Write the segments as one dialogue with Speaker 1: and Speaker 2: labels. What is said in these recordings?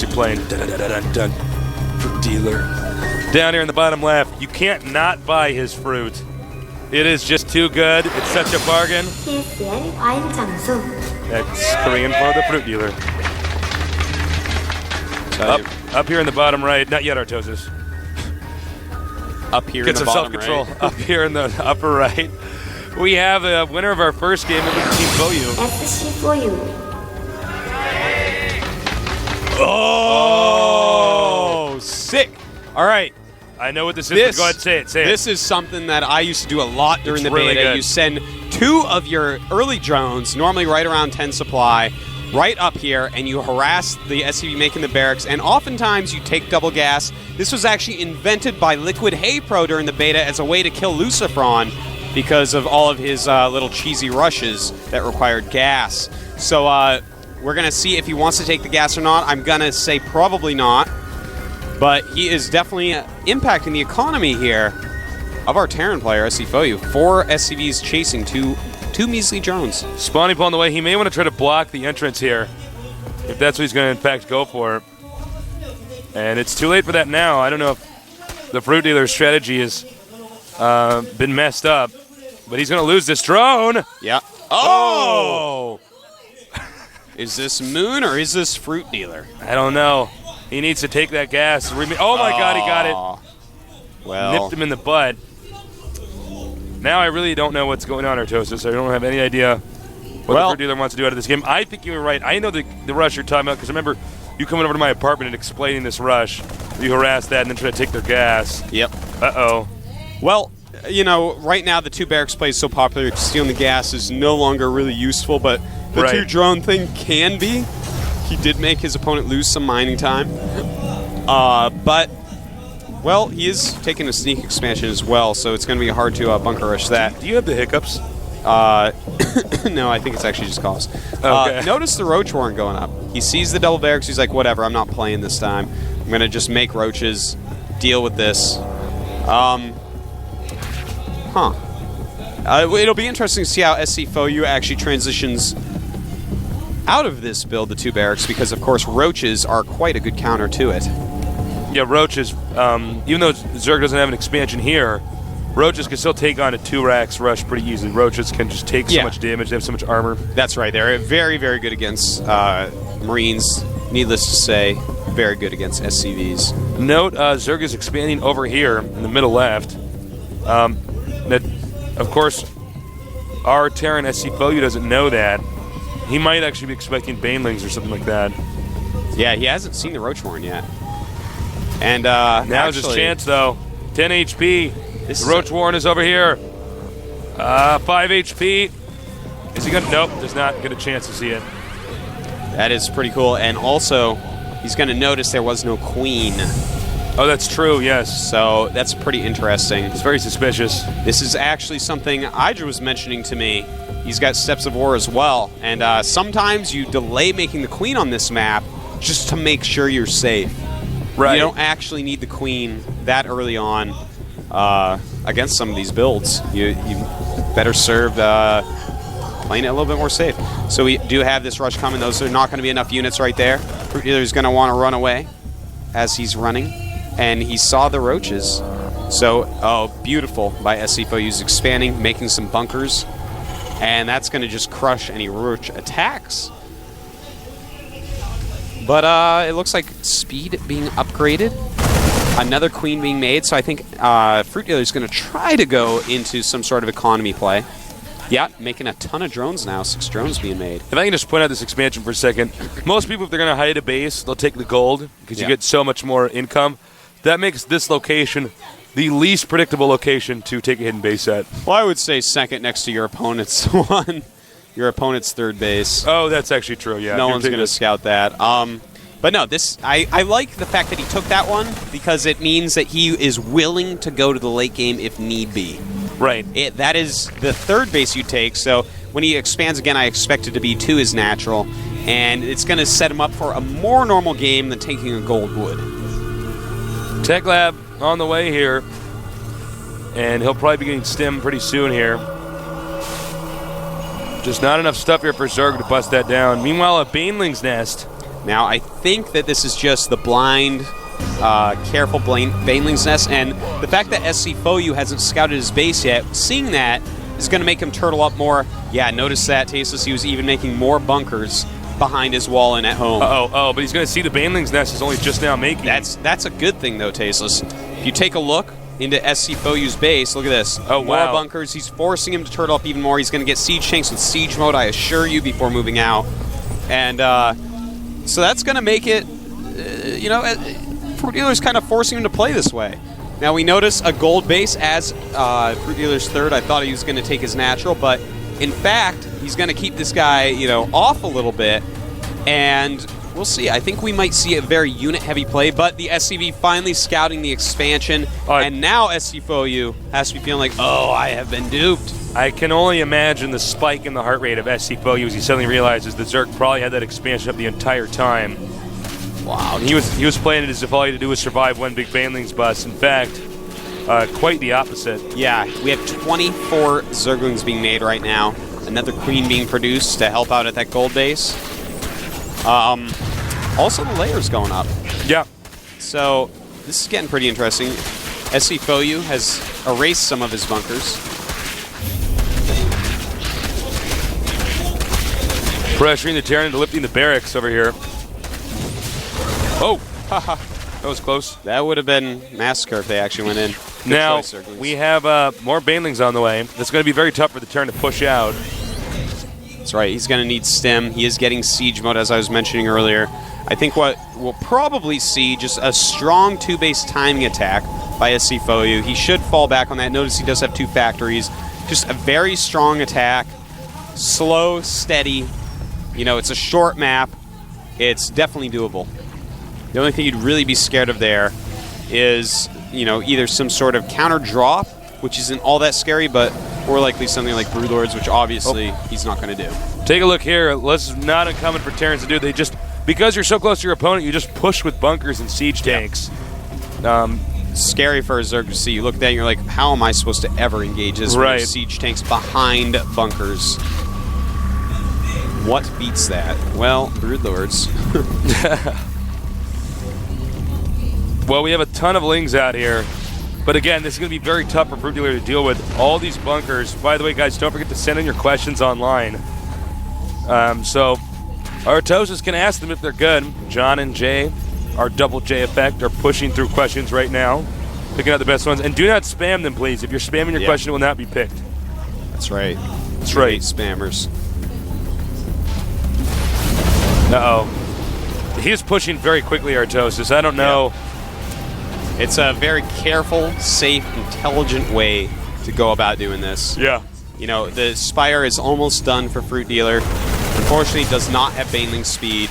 Speaker 1: music playing. Dun-dun-dun-dun-dun. Fruit dealer. Down here in the bottom left, you can't not buy his fruit. It is just too good. It's such a bargain.
Speaker 2: GSL 과일 장수.
Speaker 1: That's Korean for the fruit dealer. Up here in the bottom right, not yet, Artosis.
Speaker 3: Up here
Speaker 1: Get
Speaker 3: in the
Speaker 1: some
Speaker 3: bottom
Speaker 1: self-control.
Speaker 3: right.
Speaker 1: Up here in the upper right, we have a winner of our first game of Team Foyu.
Speaker 2: FC4U.
Speaker 3: Oh, sick. All right.
Speaker 1: I know what this is. Go ahead, say it.
Speaker 3: This is something that I used to do a lot during the
Speaker 1: really
Speaker 3: beta.
Speaker 1: good.
Speaker 3: You send 2 of your early drones, normally right around 10 supply, right up here, and you harass the SCV making the barracks, and oftentimes you take double gas. This was actually invented by Liquid Hey Pro during the beta as a way to kill Lucifron because of all of his little cheesy rushes that required gas. So we're going to see if he wants to take the gas or not. I'm going to say probably not. But he is definitely impacting the economy here of our Terran player, SC4U. 4 SCVs chasing two measly drones.
Speaker 1: Spawning Paul on the way. He may want to try to block the entrance here, if that's what he's going to, in fact, go for. And it's too late for that now. I don't know if the Fruit Dealer's strategy has been messed up, but he's going to lose this drone.
Speaker 3: Yeah. Oh! Is this Moon or is this Fruit Dealer?
Speaker 1: I don't know. He needs to take that gas. Oh, my God, he got it.
Speaker 3: Well,
Speaker 1: Nipped him in the butt. Now I really don't know what's going on, Artosis. I don't have any idea what the Fruit Dealer wants to do out of this game. I think you were right. I know the rush you're talking about because I remember you coming over to my apartment and explaining this rush. You harass that and then try to take their gas.
Speaker 3: Yep.
Speaker 1: Uh-oh.
Speaker 3: Well, you know, right now the 2 barracks play is so popular, stealing the gas is no longer really useful, but the 2 drone thing can be. He did make his opponent lose some mining time. But, well, he is taking a sneak expansion as well, so it's going to be hard to bunker rush that.
Speaker 1: Do you have the hiccups?
Speaker 3: No, I think it's actually just cost.
Speaker 1: Okay.
Speaker 3: Notice the roach warrant going up. He sees the double barracks. He's like, whatever, I'm not playing this time. I'm going to just make roaches, deal with this. It'll be interesting to see how SC4U actually transitions out of this build, the 2 barracks, because, of course, roaches are quite a good counter to it.
Speaker 1: Yeah, roaches, even though Zerg doesn't have an expansion here, roaches can still take on a 2 racks rush pretty easily. Roaches can just take so much damage. They have so much armor.
Speaker 3: That's right. They're very, very good against Marines. Needless to say, very good against SCVs.
Speaker 1: Note, Zerg is expanding over here in the middle left. That, of course, our Terran SC4U doesn't know that. He might actually be expecting Banelings or something like that.
Speaker 3: Yeah, he hasn't seen the Roach Warren yet. And
Speaker 1: now's his chance, though. 10 HP. The Roach Warren is over here. 5 HP. Is he going to? Nope, does not get a chance to see it.
Speaker 3: That is pretty cool. And also, he's going to notice there was no queen.
Speaker 1: Oh, that's true, yes.
Speaker 3: So that's pretty interesting.
Speaker 1: It's very suspicious.
Speaker 3: This is actually something Idra was mentioning to me. He's got Steps of War as well. And sometimes you delay making the queen on this map just to make sure you're safe.
Speaker 1: Right.
Speaker 3: You don't actually need the queen that early on against some of these builds. You better served playing it a little bit more safe. So we do have this rush coming. Those are not going to be enough units right there. FruitDealer's going to want to run away as he's running. And he saw the roaches. So, oh, beautiful by SC4U's expanding, making some bunkers. And that's going to just crush any roach attacks. But it looks like speed being upgraded. Another queen being made. So I think FruitDealer is going to try to go into some sort of economy play. Yeah, making a ton of drones now. 6 drones being made.
Speaker 1: If I can just point out this expansion for a second. Most people, if they're going to hide a base, they'll take the gold because you get so much more income. That makes this location the least predictable location to take a hidden base at.
Speaker 3: Well, I would say second next to your opponent's one. Your opponent's third base.
Speaker 1: Oh, that's actually true, yeah.
Speaker 3: No one's going to scout that. But no, this I like the fact that he took that one because it means that he is willing to go to the late game if need be.
Speaker 1: Right.
Speaker 3: That is the third base you take, so when he expands again, I expect it to be 2 is natural, and it's going to set him up for a more normal game than taking a gold would.
Speaker 1: Tech Lab on the way here, and he'll probably be getting stim pretty soon here. Just not enough stuff here for Zerg to bust that down. Meanwhile, a Baneling's nest.
Speaker 3: Now, I think that this is just the blind, careful Baneling's Nest, and the fact that SC Foyu hasn't scouted his base yet, seeing that is going to make him turtle up more. Yeah, notice that, Tasteless. He was even making more bunkers behind his wall and at home.
Speaker 1: But he's going to see the Baneling's Nest is only just now making.
Speaker 3: That's a good thing, though, Tasteless. If you take a look into SC Foyu's base, look at this.
Speaker 1: Oh,
Speaker 3: more
Speaker 1: wow.
Speaker 3: bunkers. He's forcing him to turtle up even more. He's going to get siege tanks with siege mode, I assure you, before moving out. And so that's going to make it, FruitDealer's kind of forcing him to play this way. Now, we notice a gold base as FruitDealer's third. I thought he was going to take his natural, but in fact, he's going to keep this guy, off a little bit. And we'll see. I think we might see a very unit-heavy play, but the SCV finally scouting the expansion, and now SC Foyu has to be feeling like, oh, I have been duped.
Speaker 1: I can only imagine the spike in the heart rate of SC Foyu as he suddenly realizes that Zerg probably had that expansion up the entire time.
Speaker 3: Wow.
Speaker 1: And he was playing it as if all he had to do was survive one big Baneling's bust. In fact, quite the opposite.
Speaker 3: Yeah, we have 24 Zerglings being made right now. Another queen being produced to help out at that gold base. Also, the layer's going up.
Speaker 1: Yeah.
Speaker 3: So, this is getting pretty interesting. SC Foyu has erased some of his bunkers.
Speaker 1: Pressuring the Terran into lifting the barracks over here. Oh! Haha. That was close.
Speaker 3: That would have been massacre if they actually went in. Good
Speaker 1: now,
Speaker 3: choice, Zerglings.
Speaker 1: we have more Banelings on the way. That's going to be very tough for the Terran to push out.
Speaker 3: That's right. He's going to need stim. He is getting siege mode, as I was mentioning earlier. I think what we'll probably see just a strong two-base timing attack by SC Foyu. He should fall back on that. Notice he does have 2 factories. Just a very strong attack. Slow, steady. It's a short map. It's definitely doable. The only thing you'd really be scared of there is, either some sort of counter drop, which isn't all that scary, but more likely something like Broodlords, which obviously he's not going to do.
Speaker 1: Take a look here. This is not uncommon for Terrans to do. They just, because you're so close to your opponent, you just push with bunkers and siege tanks.
Speaker 3: Scary for a Zerg to see. You look at that and you're like, how am I supposed to ever engage this when there's siege tanks behind bunkers? What beats that? Well, Broodlords.
Speaker 1: Well, we have a ton of Lings out here. But again, this is going to be very tough for FruitDealer to deal with. All these bunkers. By the way, guys, don't forget to send in your questions online. So our Toasters can ask them if they're good. John and Jay, our double J effect, are pushing through questions right now, picking out the best ones. And do not spam them, please. If you're spamming your question, it will not be picked.
Speaker 3: That's right.
Speaker 1: That's right.
Speaker 3: Spammers.
Speaker 1: Uh-oh. He is pushing very quickly, our Toasters. I don't know.
Speaker 3: It's a very careful, safe, intelligent way to go about doing this.
Speaker 1: Yeah.
Speaker 3: The Spire is almost done for FruitDealer. Unfortunately, does not have Baneling speed.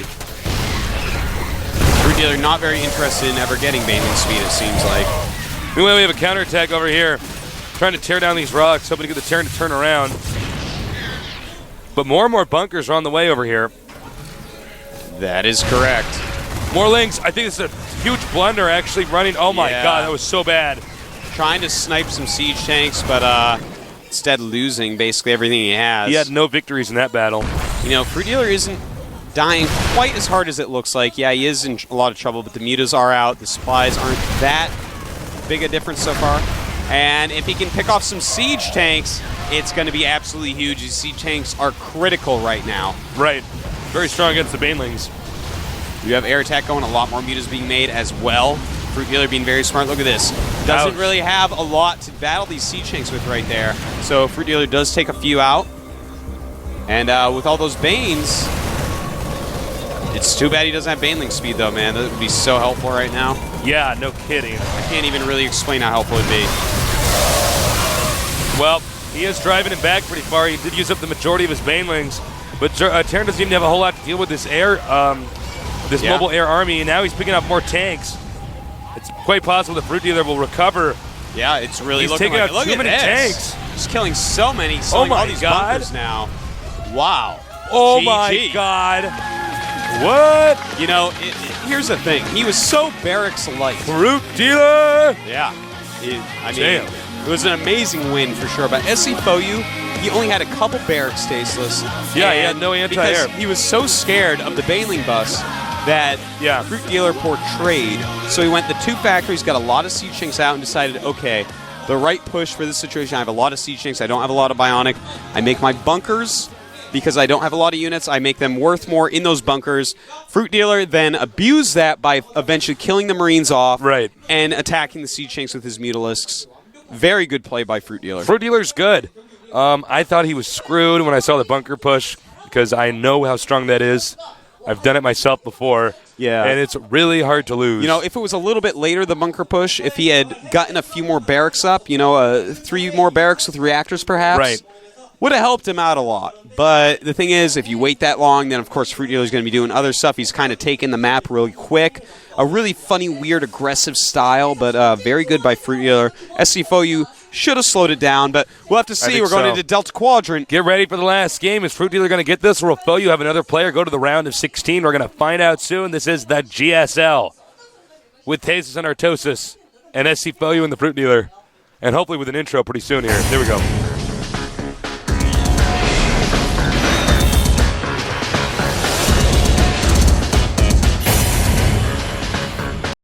Speaker 3: FruitDealer not very interested in ever getting Baneling speed, it seems like.
Speaker 1: Meanwhile, we have a counterattack over here, trying to tear down these rocks, hoping to get the Terran to turn around. But more and more bunkers are on the way over here.
Speaker 3: That is correct.
Speaker 1: More Lings. I think it's a huge blunder actually running. Oh my god, that was so bad.
Speaker 3: Trying to snipe some siege tanks, but instead losing basically everything he has.
Speaker 1: He had no victories in that battle.
Speaker 3: FruitDealer isn't dying quite as hard as it looks like. Yeah, he is in a lot of trouble, but the mutas are out. The supplies aren't that big a difference so far. And if he can pick off some siege tanks, it's going to be absolutely huge. These siege tanks are critical right now.
Speaker 1: Right. Very strong against the Banelings.
Speaker 3: You have air attack going, a lot more mutas being made as well. FruitDealer being very smart. Look at this. Doesn't really have a lot to battle these siege tanks with right there. So FruitDealer does take a few out. And with all those Banes, it's too bad he doesn't have Baneling speed though, man. That would be so helpful right now.
Speaker 1: Yeah, no kidding.
Speaker 3: I can't even really explain how helpful it would be.
Speaker 1: Well, he is driving him back pretty far. He did use up the majority of his Banelings. But Terran doesn't even have a whole lot to deal with this mobile air army, and now he's picking up more tanks. It's quite possible the FruitDealer will recover.
Speaker 3: Yeah, it's really
Speaker 1: he's
Speaker 3: looking
Speaker 1: taking
Speaker 3: like
Speaker 1: out too many tanks.
Speaker 3: He's killing so many. He's selling all these bunkers now. Wow.
Speaker 1: Oh
Speaker 3: GG.
Speaker 1: my god. What?
Speaker 3: Here's the thing. He was so barracks-like.
Speaker 1: FruitDealer.
Speaker 3: Yeah. It was an amazing win for sure. But SC Foyu, he only had a couple barracks Tasteless.
Speaker 1: Yeah, he had no anti-air.
Speaker 3: Because he was so scared of the Baneling bus that
Speaker 1: Yeah.
Speaker 3: Fruit Dealer portrayed. So he went the 2 factories, got a lot of siege chinks out, and decided, okay, the right push for this situation. I have a lot of siege chinks. I don't have a lot of bionic. I make my bunkers because I don't have a lot of units. I make them worth more in those bunkers. Fruit Dealer then abused that by eventually killing the Marines off
Speaker 1: Right.
Speaker 3: and attacking the siege chinks with his Mutalisks. Very good play by Fruit Dealer.
Speaker 1: Fruit Dealer's good. I thought he was screwed when I saw the bunker push because I know how strong that is. I've done it myself before.
Speaker 3: Yeah.
Speaker 1: And it's really hard to lose.
Speaker 3: You know, if it was a little bit later, the bunker push, if he had gotten a few more barracks up, 3 more barracks with reactors perhaps,
Speaker 1: Right.
Speaker 3: would have helped him out a lot. But the thing is, if you wait that long, then of course Fruit Dealer's going to be doing other stuff. He's kind of taking the map really quick. A really funny, weird, aggressive style, but very good by Fruit Dealer. SCFOU should have slowed it down, but we'll have to see. We're going into Delta Quadrant.
Speaker 1: Get ready for the last game. Is Fruit Dealer going to get this, or will you have another player go to the round of 16? We're going to find out soon. This is the GSL with Thasus and Artosis and SCFOU and the Fruit Dealer, and hopefully with an intro pretty soon here. There we go.